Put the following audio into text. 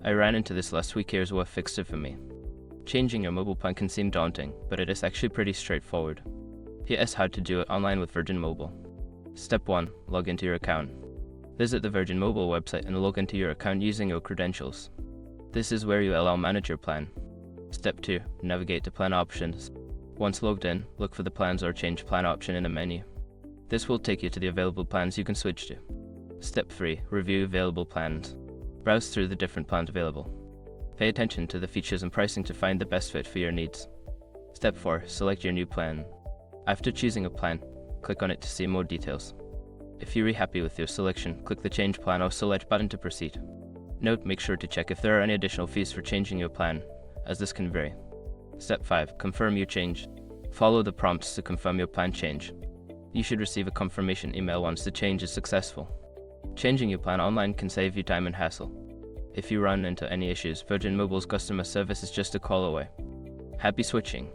I ran into this last week. Here's what fixed it for me. Changing your mobile plan can seem daunting, but it is actually pretty straightforward. Here's how to do it online with Virgin Mobile. Step 1. Log into your account. Visit the Virgin Mobile website and log into your account using your credentials. This is where you allow manage your plan. Step 2. Navigate to plan options. Once logged in, look for the plans or change plan option in the menu. This will take you to the available plans you can switch to. Step 3. Review available plans. Browse through the different plans available. Pay attention to the features and pricing to find the best fit for your needs. Step 4. Select your new plan. After choosing a plan, click on it to see more details. If you're happy with your selection, click the Change Plan or Select button to proceed. Note: make sure to check if there are any additional fees for changing your plan, as this can vary. Step 5. Confirm your change. Follow the prompts to confirm your plan change. You should receive a confirmation email once the change is successful. Changing your plan online can save you time and hassle. If you run into any issues, Virgin Mobile's customer service is just a call away. Happy switching!